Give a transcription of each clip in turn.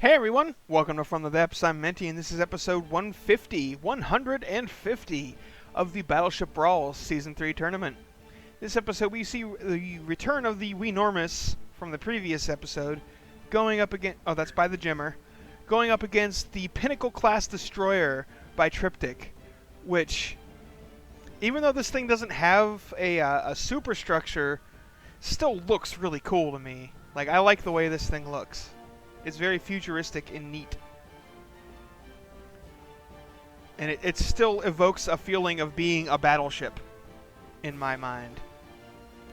Hey everyone, welcome to From the Depths. I'm Menti, and this is episode 150 of the Battleship Brawl Season 3 tournament. This episode we see the return of the Weenormous from the previous episode, going up against, oh that's by the Jimmer, going up against the Pinnacle class destroyer by Triptych, which, even though this thing doesn't have a superstructure, still looks really cool to me. Like, I like the way this thing looks. It's very futuristic and neat. And it still evokes a feeling of being a battleship in my mind.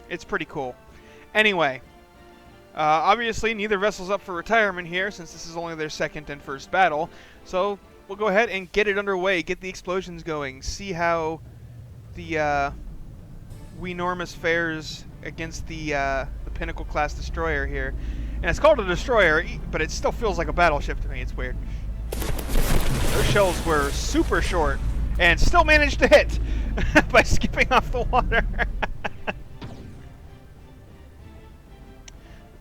It's pretty cool. Anyway, obviously neither vessel's up for retirement here since this is only their second and first battle. So we'll go ahead and get it underway, get the explosions going, see how the Weenormous fares against the Pinnacle class destroyer here. And it's called a destroyer, but it still feels like a battleship to me. It's weird. Those shells were super short and still managed to hit by skipping off the water.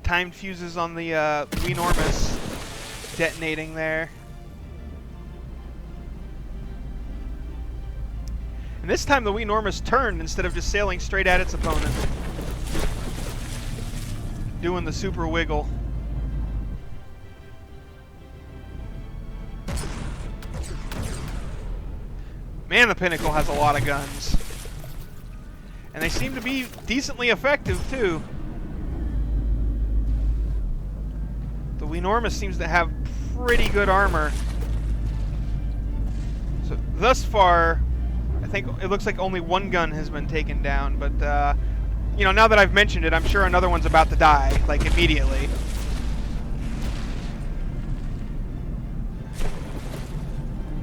Timed fuses on the Weenormous detonating there. And this time the Weenormous turned instead of just sailing straight at its opponent, doing the super wiggle. Man, the Pinnacle has a lot of guns. And they seem to be decently effective, too. The Weenormous seems to have pretty good armor. So, thus far, I think it looks like only one gun has been taken down, but, you know, now that I've mentioned it, I'm sure another one's about to die, like, immediately.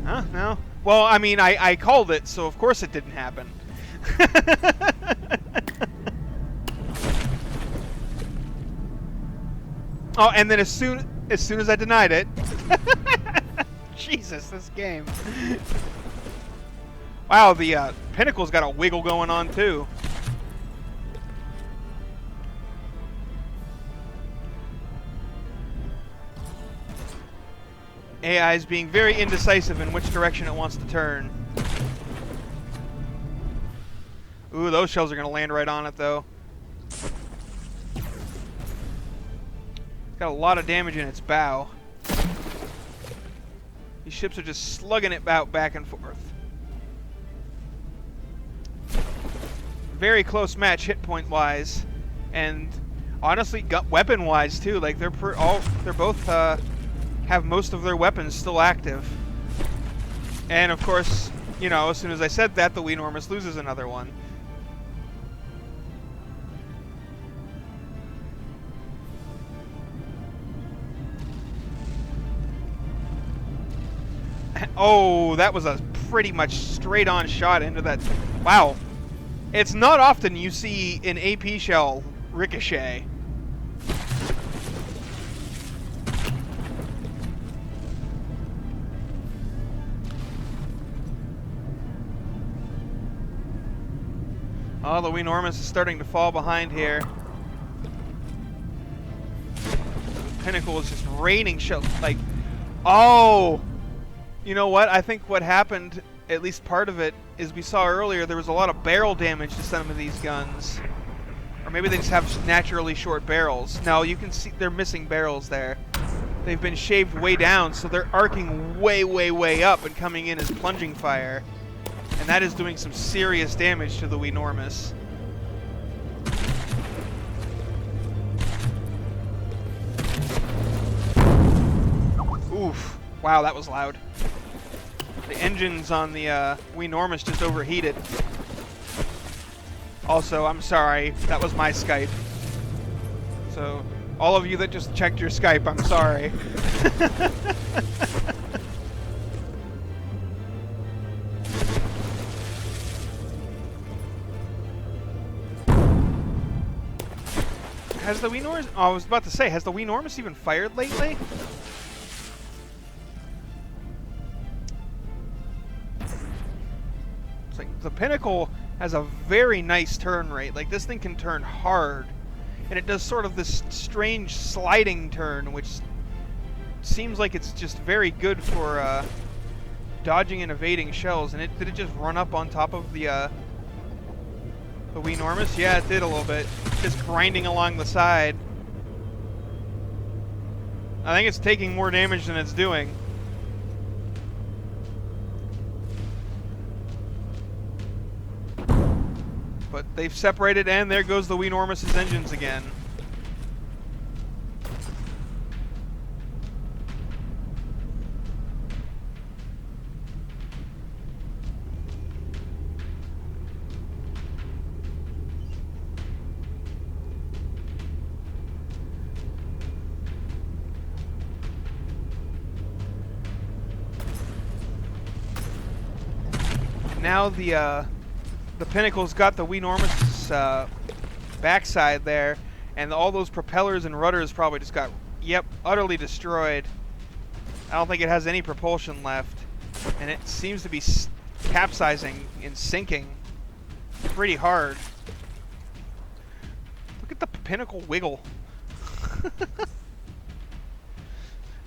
Huh? No? Well, I mean, I called it, so of course it didn't happen. Oh, and then as soon as I denied it... Jesus, this game. Wow, the Pinnacle's got a wiggle going on, too. AI is being very indecisive in which direction it wants to turn. Ooh, those shells are going to land right on it, though. It's got a lot of damage in its bow. These ships are just slugging it about back and forth. Very close match hit point wise, and honestly, weapon wise too. Like they're both have most of their weapons still active. And of course, you know, as soon as I said that, the Weenormous loses another one. Oh, that was a pretty much straight-on shot into that. Wow. It's not often you see an AP shell ricochet. Oh, the Weenormous is starting to fall behind here. The Pinnacle is just raining shells. Like, oh! You know what? I think what happened, at least part of it, is we saw earlier there was a lot of barrel damage to some of these guns. Or maybe they just have naturally short barrels. No, you can see they're missing barrels there. They've been shaved way down, so they're arcing way, way, way up and coming in as plunging fire. And that is doing some serious damage to the Weenormous. Oof. Wow, that was loud. The engines on the Weenormous just overheated. Also, I'm sorry, that was my Skype. So, all of you that just checked your Skype, I'm sorry. Has the Weenormous... Oh, I was about to say, has the Weenormous even fired lately? It's like the Pinnacle has a very nice turn rate. Like, this thing can turn hard. And it does sort of this strange sliding turn, which seems like it's just very good for dodging and evading shells. And did it just run up on top of the Weenormous? Yeah, it did a little bit. Just grinding along the side. I think it's taking more damage than it's doing. But they've separated, and there goes the Weenormous' engines again. Now the Pinnacle's got the Weenormous' backside there, and all those propellers and rudders probably just got, yep, utterly destroyed. I don't think it has any propulsion left, and it seems to be capsizing and sinking pretty hard. Look at the Pinnacle wiggle.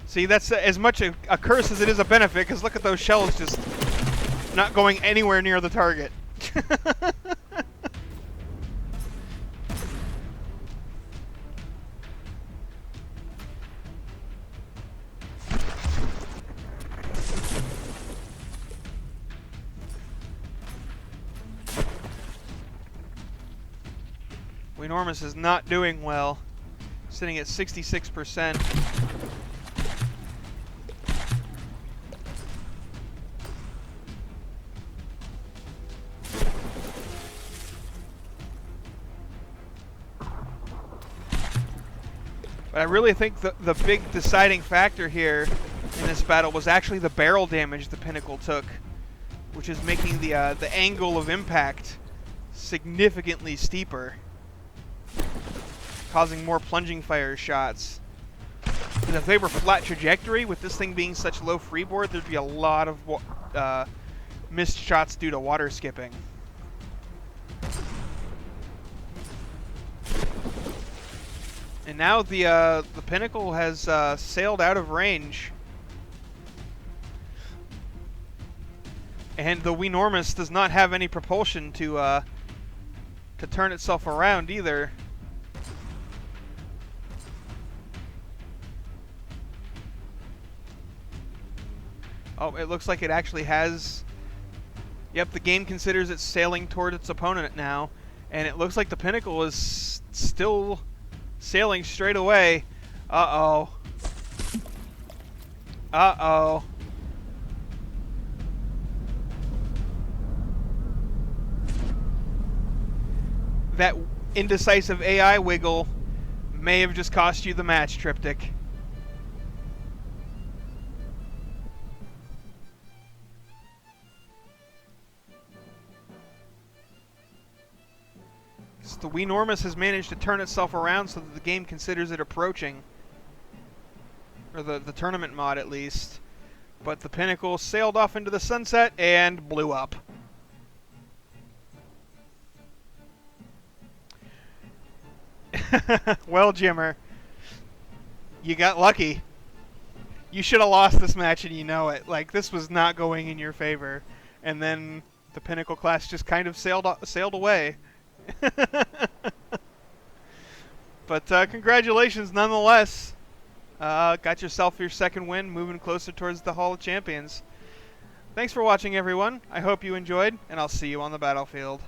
See, that's as much a curse as it is a benefit, because look at those shells just not going anywhere near the target. Weenormous is not doing well, sitting at 66%. But I really think the big deciding factor here in this battle was actually the barrel damage the Pinnacle took, which is making the angle of impact significantly steeper, causing more plunging fire shots. And if they were flat trajectory, with this thing being such low freeboard, there'd be a lot of missed shots due to water skipping. And now the Pinnacle has sailed out of range, and the Weenormous does not have any propulsion to turn itself around either. Oh, it looks like it actually has. Yep, the game considers it sailing toward its opponent now, and it looks like the Pinnacle is still sailing straight away. Uh-oh. Uh-oh. That indecisive AI wiggle may have just cost you the match, Triptych. The Weenormous has managed to turn itself around so that the game considers it approaching. Or the tournament mod, at least. But the Pinnacle sailed off into the sunset and blew up. Well, Jimmer, you got lucky. You should have lost this match and you know it. Like, this was not going in your favor. And then the Pinnacle class just kind of sailed away. But congratulations nonetheless. Got yourself your second win, moving closer towards the Hall of Champions. Thanks for watching, everyone. I hope you enjoyed, and I'll see you on the battlefield.